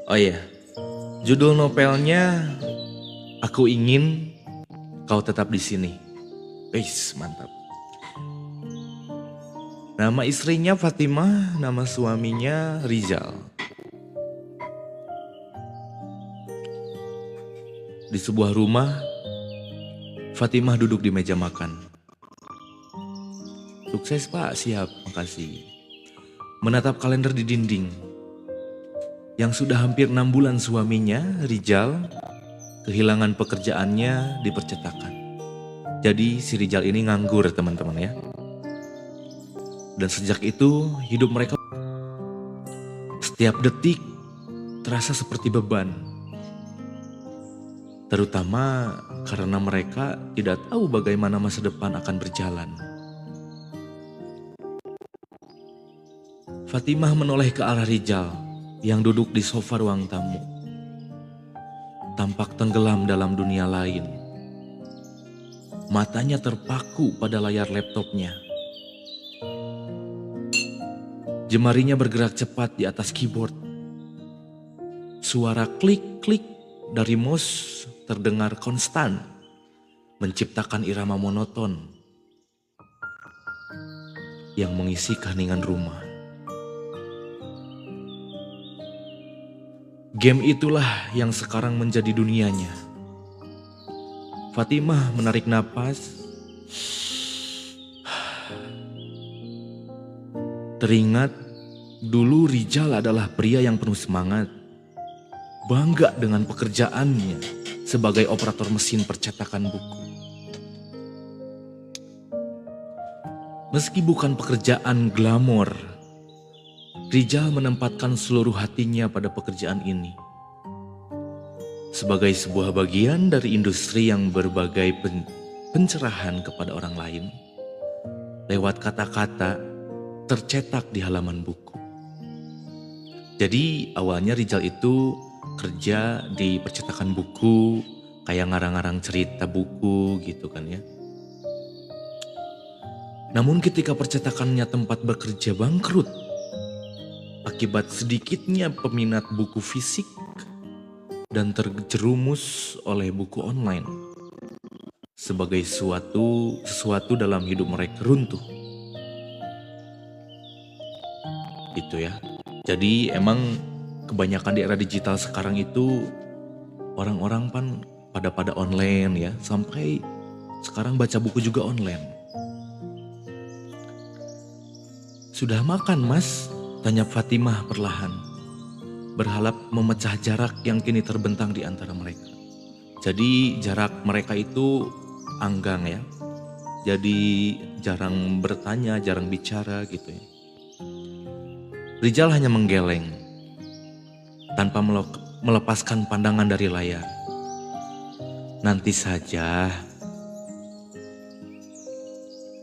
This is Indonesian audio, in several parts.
Oh iya, judul novelnya Aku Ingin Kau Tetap di Sini. Wis, mantap. Nama istrinya Fatimah, nama suaminya Rizal. Di sebuah rumah, Fatimah duduk di meja makan. Sukses Pak, siap, makasih. Menatap kalender di dinding. Yang sudah hampir 6 bulan suaminya, Rizal, kehilangan pekerjaannya di percetakan. Jadi si Rizal ini nganggur teman-teman ya. Dan sejak itu hidup mereka setiap detik terasa seperti beban. Terutama karena mereka tidak tahu bagaimana masa depan akan berjalan. Fatimah menoleh ke arah Rizal yang duduk di sofa ruang tamu. Tampak tenggelam dalam dunia lain. Matanya terpaku pada layar laptopnya. Jemarinya bergerak cepat di atas keyboard. Suara klik-klik dari mouse terdengar konstan, menciptakan irama monoton yang mengisi keheningan rumah. Game itulah yang sekarang menjadi dunianya. Fatimah menarik napas, teringat dulu Rizal adalah pria yang penuh semangat, bangga dengan pekerjaannya sebagai operator mesin percetakan buku. Meski bukan pekerjaan glamor, Rizal menempatkan seluruh hatinya pada pekerjaan ini. Sebagai sebuah bagian dari industri yang berbagai pencerahan kepada orang lain, lewat kata-kata tercetak di halaman buku. Jadi awalnya Rizal itu kerja di percetakan buku, kayak ngarang-ngarang cerita buku gitu kan ya. Namun ketika percetakannya tempat bekerja bangkrut, akibat sedikitnya peminat buku fisik dan terjerumus oleh buku online, sebagai sesuatu dalam hidup mereka runtuh. Gitu ya. Jadi emang kebanyakan di era digital sekarang itu orang-orang pada online ya, sampai sekarang baca buku juga online. Sudah makan mas? Tanya Fatimah perlahan, berharap memecah jarak yang kini terbentang di antara mereka. Jadi jarak mereka itu anggang ya. Jadi jarang bertanya, jarang bicara gitu ya. Rizal hanya menggeleng tanpa melepaskan pandangan dari layar. Nanti saja.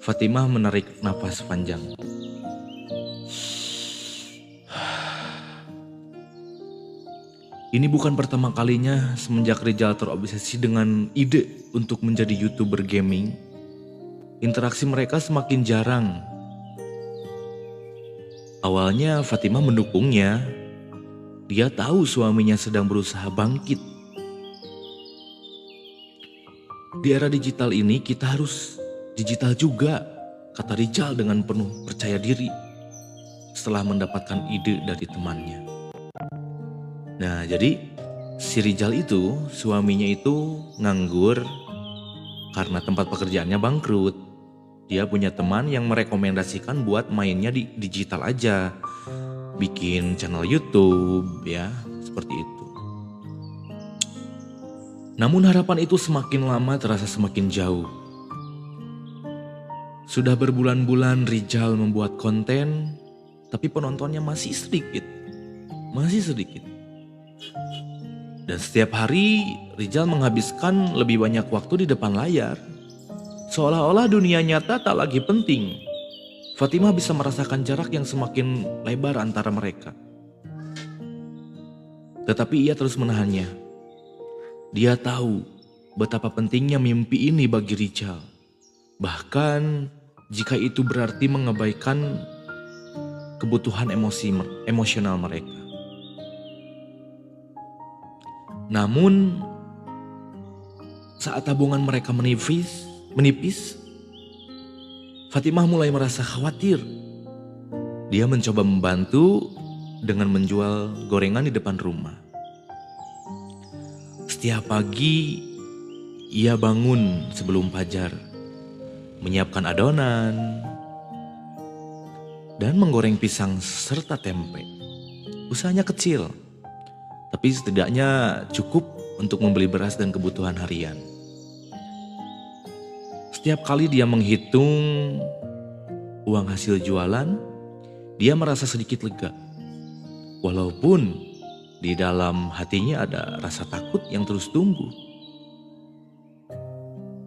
Fatimah menarik nafas panjang. Ini bukan pertama kalinya semenjak Rizal terobsesi dengan ide untuk menjadi YouTuber gaming. Interaksi mereka semakin jarang. Awalnya Fatimah mendukungnya. Dia tahu suaminya sedang berusaha bangkit. Di era digital ini kita harus digital juga, kata Rizal dengan penuh percaya diri setelah mendapatkan ide dari temannya. Nah jadi si Rizal itu, suaminya itu nganggur karena tempat pekerjaannya bangkrut. Dia punya teman yang merekomendasikan buat mainnya di digital aja. Bikin channel YouTube ya, seperti itu. Namun harapan itu semakin lama terasa semakin jauh. Sudah berbulan-bulan Rizal membuat konten, tapi penontonnya masih sedikit. Masih sedikit. Dan setiap hari Rizal menghabiskan lebih banyak waktu di depan layar. Seolah-olah dunia nyata tak lagi penting. Fatimah bisa merasakan jarak yang semakin lebar antara mereka. Tetapi ia terus menahannya. Dia tahu betapa pentingnya mimpi ini bagi Rizal. Bahkan jika itu berarti mengabaikan kebutuhan emosional mereka. Namun saat tabungan mereka menipis, Fatimah mulai merasa khawatir. Dia mencoba membantu dengan menjual gorengan di depan rumah. Setiap pagi ia bangun sebelum fajar, menyiapkan adonan, dan menggoreng pisang serta tempe. Usahanya kecil, tapi setidaknya cukup untuk membeli beras dan kebutuhan harian. Setiap kali dia menghitung uang hasil jualan, dia merasa sedikit lega. Walaupun di dalam hatinya ada rasa takut yang terus tumbuh.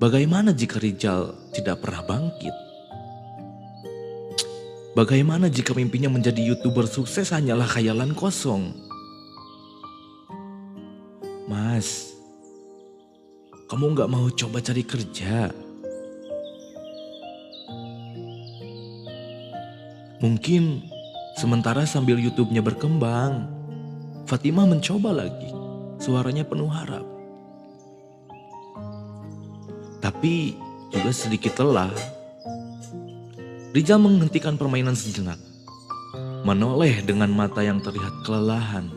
Bagaimana jika Rijal tidak pernah bangkit? Bagaimana jika mimpinya menjadi YouTuber sukses hanyalah khayalan kosong? Mas, kamu gak mau coba cari kerja? Mungkin sementara sambil YouTube-nya berkembang, Fatimah mencoba lagi. Suaranya penuh harap. Tapi juga sedikit lelah. Rijal menghentikan permainan sejenak, menoleh dengan mata yang terlihat kelelahan.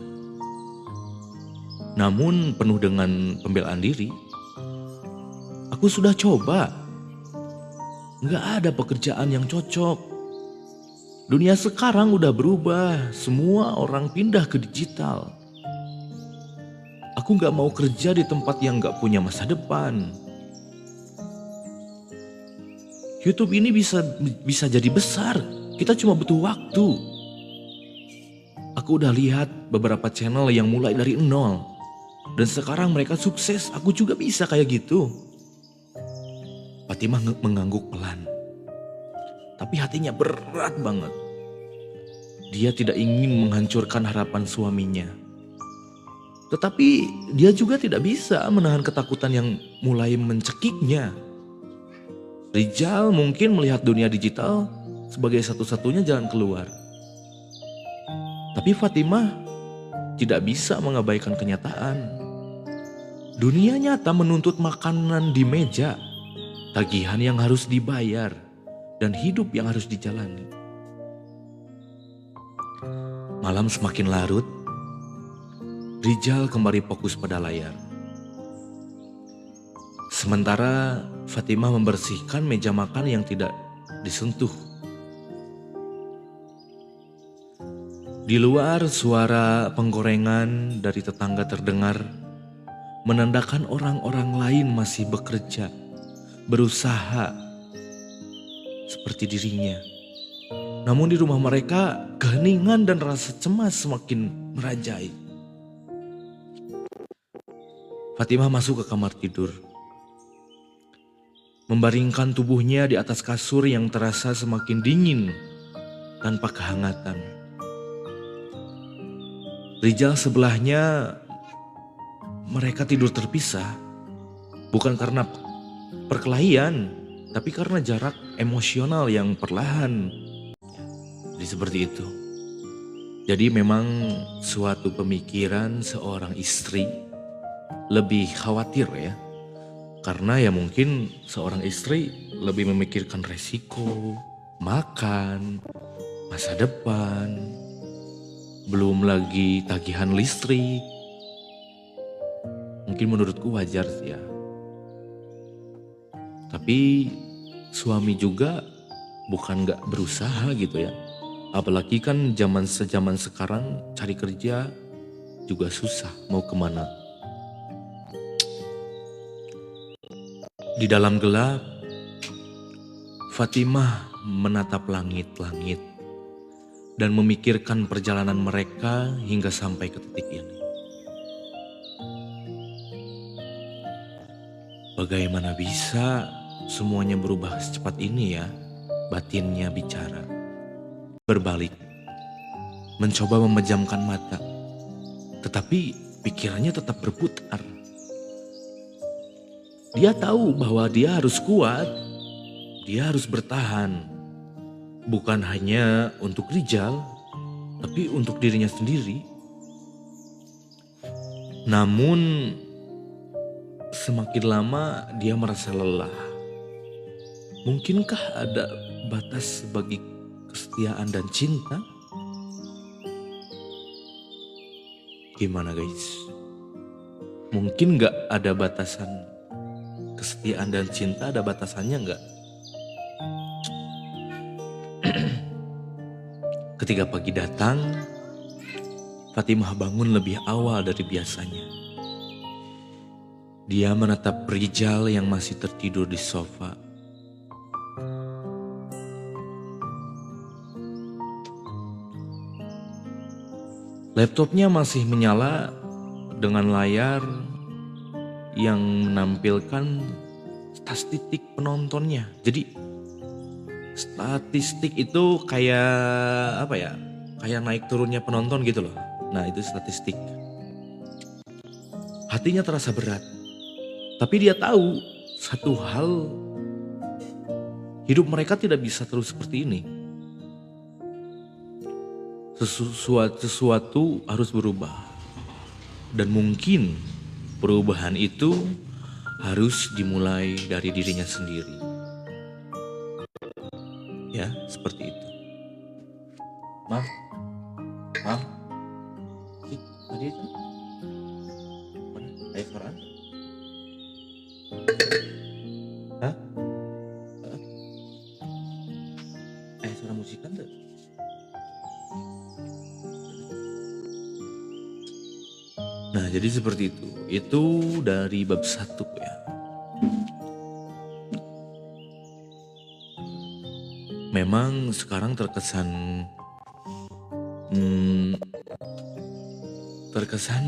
Namun penuh dengan pembelaan diri. Aku sudah coba. Nggak ada pekerjaan yang cocok. Dunia sekarang udah berubah. Semua orang pindah ke digital. Aku nggak mau kerja di tempat yang nggak punya masa depan. YouTube ini bisa jadi besar. Kita cuma butuh waktu. Aku udah lihat beberapa channel yang mulai dari nol. Dan sekarang mereka sukses. Aku juga bisa kayak gitu. Fatimah mengangguk pelan. Tapi hatinya berat banget. Dia tidak ingin menghancurkan harapan suaminya. Tetapi dia juga tidak bisa menahan ketakutan yang mulai mencekiknya. Rijal mungkin melihat dunia digital sebagai satu-satunya jalan keluar. Tapi Fatimah tidak bisa mengabaikan kenyataan. Dunia nyata menuntut makanan di meja, tagihan yang harus dibayar, dan hidup yang harus dijalani. Malam semakin larut, Rijal kembali fokus pada layar. Sementara Fatimah membersihkan meja makan yang tidak disentuh. Di luar suara penggorengan dari tetangga terdengar, menandakan orang-orang lain masih bekerja, berusaha seperti dirinya. Namun di rumah mereka, keheningan dan rasa cemas semakin merajai. Fatimah masuk ke kamar tidur. Membaringkan tubuhnya di atas kasur yang terasa semakin dingin tanpa kehangatan. Rijal sebelahnya, mereka tidur terpisah. Bukan karena perkelahian, tapi karena jarak emosional yang perlahan. Jadi seperti itu. Jadi memang suatu pemikiran seorang istri lebih khawatir ya. Karena ya mungkin seorang istri lebih memikirkan resiko, makan, masa depan, belum lagi tagihan listrik. Mungkin menurutku wajar sih ya. Tapi suami juga bukan gak berusaha gitu ya. Apalagi kan zaman sekarang cari kerja juga susah, mau kemana. Di dalam gelap, Fatimah menatap langit-langit dan memikirkan perjalanan mereka hingga sampai ke titik ini. Bagaimana bisa semuanya berubah secepat ini ya? Batinnya bicara. Berbalik, mencoba memejamkan mata, tetapi pikirannya tetap berputar. Dia tahu bahwa dia harus kuat, dia harus bertahan. Bukan hanya untuk Rijal, tapi untuk dirinya sendiri. Namun semakin lama dia merasa lelah. Mungkinkah ada batas bagi kesetiaan dan cinta? Gimana guys? Mungkin gak ada batasan kesetiaan dan cinta, ada batasannya gak? Ketika pagi datang, Fatimah bangun lebih awal dari biasanya. Dia menatap Rijal yang masih tertidur di sofa. Laptopnya masih menyala dengan layar yang menampilkan statistik penontonnya. Jadi statistik itu kayak apa ya? Kayak naik turunnya penonton gitu loh. Nah, itu statistik. Hatinya terasa berat. Tapi dia tahu satu hal, hidup mereka tidak bisa terus seperti ini. Sesuatu harus berubah. Dan mungkin perubahan itu harus dimulai dari dirinya sendiri. Ya, seperti itu. Mam, tadi itu mana? Ayah Farhan? Hah? Ayah suara musikan tuh? Nah, jadi seperti itu. Itu dari bab 1 ya. Memang sekarang terkesan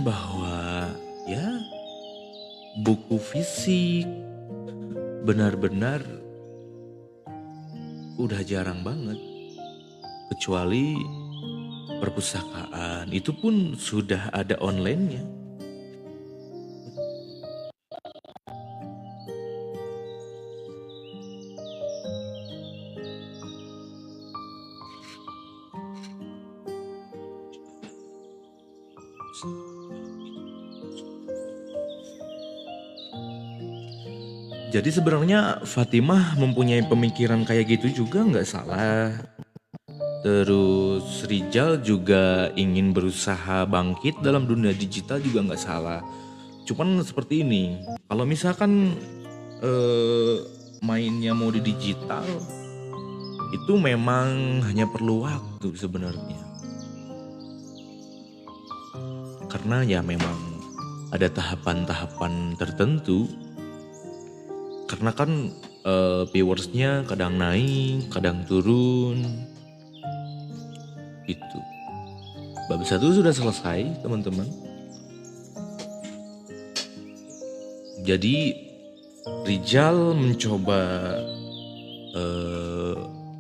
bahwa ya buku fisik benar-benar udah jarang banget. Kecuali perpustakaan, itu pun sudah ada online-nya. Jadi sebenarnya Fatimah mempunyai pemikiran kayak gitu juga nggak salah. Terus Rijal juga ingin berusaha bangkit dalam dunia digital juga nggak salah. Cuman seperti ini, kalau misalkan mainnya mau di digital, itu memang hanya perlu waktu sebenarnya. Karena ya memang ada tahapan-tahapan tertentu. Karena kan viewersnya kadang naik, kadang turun. Itu. Bab 1 sudah selesai, teman-teman. Jadi Rijal mencoba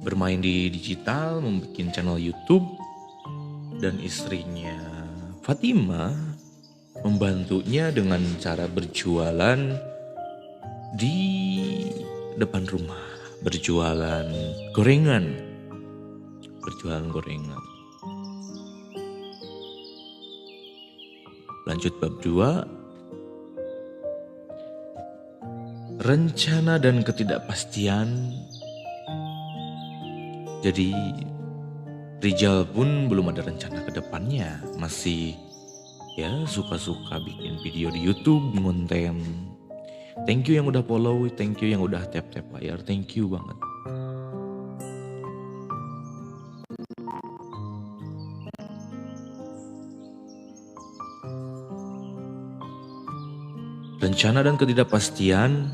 bermain di digital, membuat channel YouTube, dan istrinya Fatimah membantunya dengan cara berjualan di depan rumah, berjualan gorengan. Lanjut bab 2, rencana dan ketidakpastian. Jadi Rijal pun belum ada rencana ke depannya, masih ya suka-suka bikin video di YouTube, ngonten. Thank you yang udah follow, thank you yang udah tap-tap layar, thank you banget. Rencana dan ketidakpastian.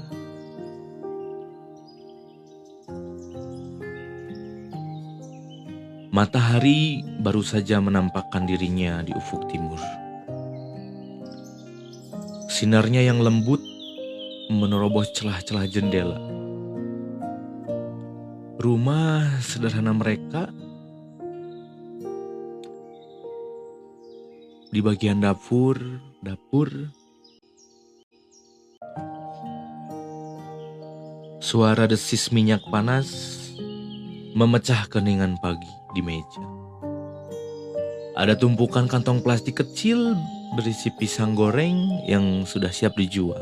Matahari baru saja menampakkan dirinya di ufuk timur. Sinarnya yang lembut menerobos celah-celah jendela. Rumah sederhana mereka di bagian dapur, suara desis minyak panas memecah keningan pagi di meja. Ada tumpukan kantong plastik kecil berisi pisang goreng yang sudah siap dijual.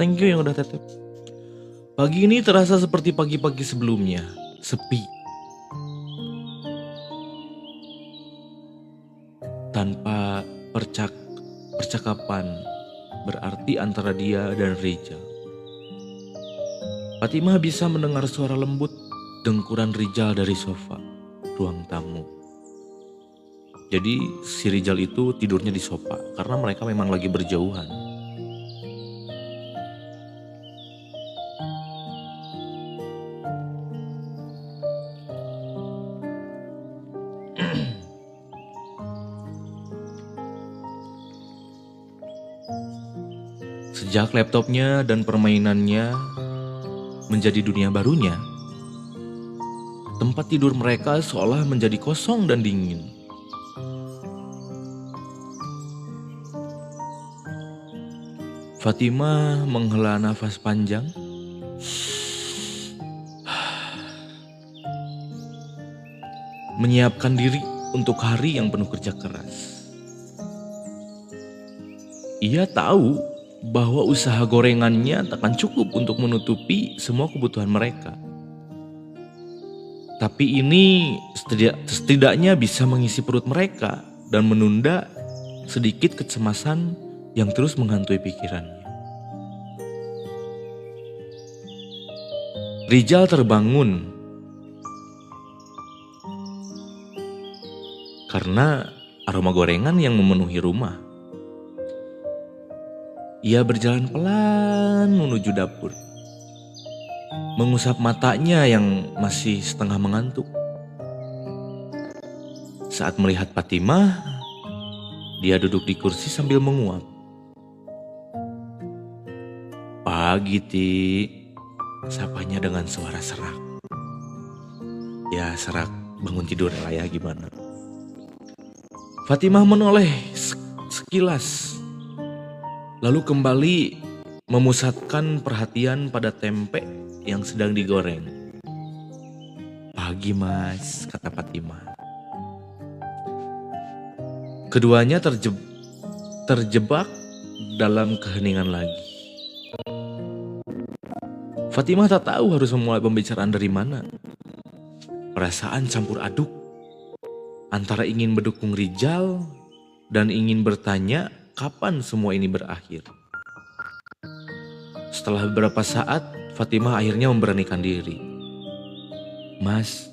Thank you yang udah tetep. Pagi ini terasa seperti pagi-pagi sebelumnya, sepi. Tanpa percakapan berarti antara dia dan Rijal. Fatimah bisa mendengar suara lembut dengkuran Rijal dari sofa ruang tamu. Jadi si Rijal itu tidurnya di sofa karena mereka memang lagi berjauhan. Sejak laptopnya dan permainannya menjadi dunia barunya, tempat tidur mereka seolah menjadi kosong dan dingin. Fatimah menghela nafas panjang. Menyiapkan diri untuk hari yang penuh kerja keras. Ia tahu bahwa usaha gorengannya takkan cukup untuk menutupi semua kebutuhan mereka. Tapi ini setidaknya bisa mengisi perut mereka dan menunda sedikit kecemasan yang terus menghantui pikirannya. Rijal terbangun karena aroma gorengan yang memenuhi rumah. Ia berjalan pelan menuju dapur, mengusap matanya yang masih setengah mengantuk. Saat melihat Fatimah, dia duduk di kursi sambil menguap. "Pagi, Ti," sapanya dengan suara serak. Ya serak bangun tidur lah ya, gimana. Fatimah menoleh sekilas, lalu kembali memusatkan perhatian pada tempe yang sedang digoreng. "Pagi, Mas," kata Fatimah. Keduanya terjebak dalam keheningan lagi. Fatimah tak tahu harus memulai pembicaraan dari mana. Perasaan campur aduk antara ingin mendukung Rijal dan ingin bertanya kapan semua ini berakhir. Setelah beberapa saat, Fatimah akhirnya memberanikan diri. "Mas,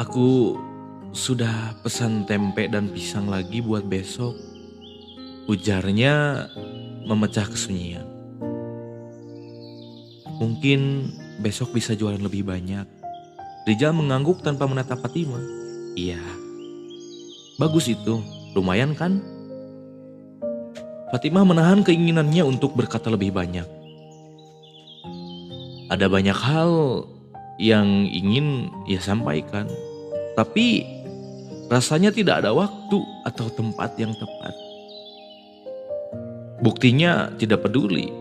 aku sudah pesan tempe dan pisang lagi buat besok," ujarnya memecah kesunyian. "Mungkin besok bisa jualan lebih banyak." Rijal mengangguk tanpa menatap Fatimah. "Iya, bagus itu. Lumayan kan?" Fatimah menahan keinginannya untuk berkata lebih banyak. Ada banyak hal yang ingin ia sampaikan, tapi rasanya tidak ada waktu atau tempat yang tepat. Buktinya tidak peduli.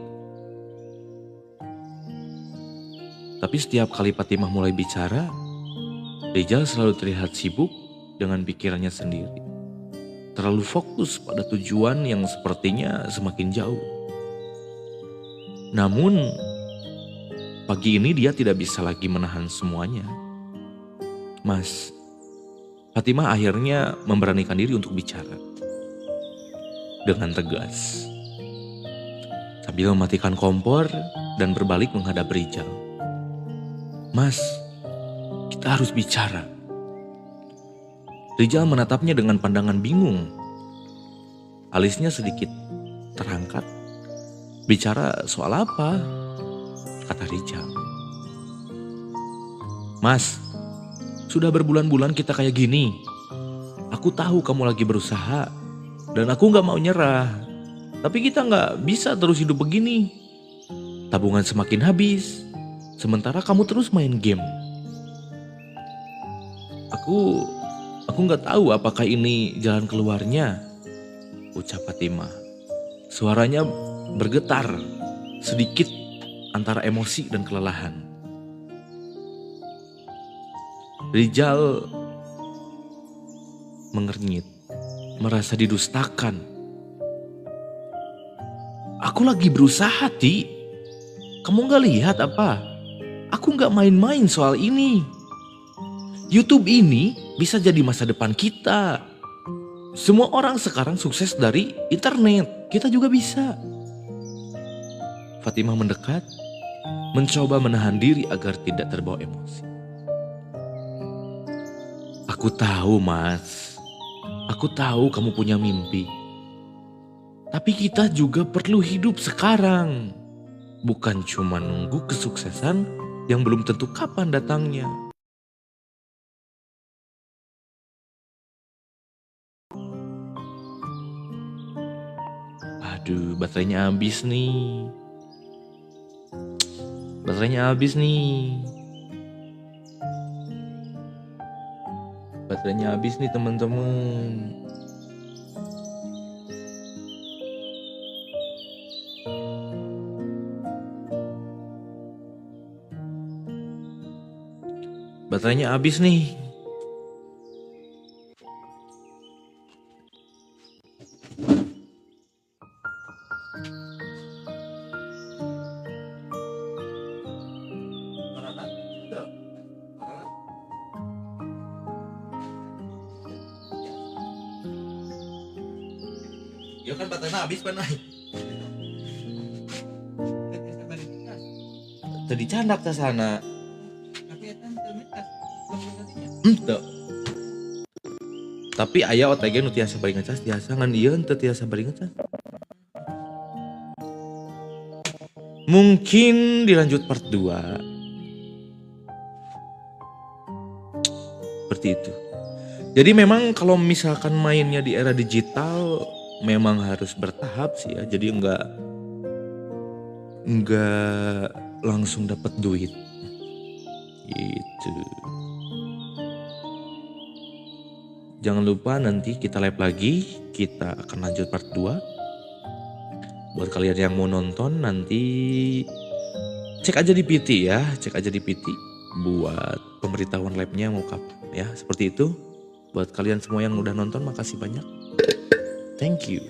Tapi setiap kali Fatimah mulai bicara, Rijal selalu terlihat sibuk dengan pikirannya sendiri. Terlalu fokus pada tujuan yang sepertinya semakin jauh. Namun, pagi ini dia tidak bisa lagi menahan semuanya. "Mas," Fatimah akhirnya memberanikan diri untuk bicara. Dengan tegas. Sambil mematikan kompor dan berbalik menghadap Rijal. "Mas, kita harus bicara." Rijal menatapnya dengan pandangan bingung. Alisnya sedikit terangkat. "Bicara soal apa?" kata Rijal. "Mas, sudah berbulan-bulan kita kayak gini. Aku tahu kamu lagi berusaha dan aku gak mau nyerah. Tapi kita gak bisa terus hidup begini. Tabungan semakin habis, sementara kamu terus main game. Aku gak tahu apakah ini jalan keluarnya," ucap Fatimah. Suaranya bergetar sedikit antara emosi dan kelelahan. Rijal mengernyit, merasa didustakan. Aku lagi berusaha, Ti. Kamu gak lihat apa? Aku gak main-main soal ini. YouTube ini bisa jadi masa depan kita. Semua orang sekarang sukses dari internet. Kita juga bisa. Fatimah mendekat, mencoba menahan diri agar tidak terbawa emosi. Aku tahu, Mas. Aku tahu kamu punya mimpi. Tapi kita juga perlu hidup sekarang. Bukan cuma nunggu kesuksesan yang belum tentu kapan datangnya. Aduh, baterainya habis nih. Baterainya habis nih. Baterainya habis nih, teman-teman. Baterainya habis nih. Ya kan baterainya habis pan ay. Tadi candak ke sana. Henteu. Tapi aya OTG nu tiasa bari ngecas, tiasa ngan ieu henteu tiasa bari ngecas. Mungkin dilanjut part 2. Seperti itu. Jadi memang kalau misalkan mainnya di era digital memang harus bertahap sih ya. Jadi enggak langsung dapat duit. Gitu. Jangan lupa nanti kita live lagi, kita akan lanjut part 2. Buat kalian yang mau nonton nanti cek aja di PT ya, cek aja di PT buat pemberitahuan live-nya mau kapan ya, seperti itu. Buat kalian semua yang udah nonton makasih banyak. Thank you.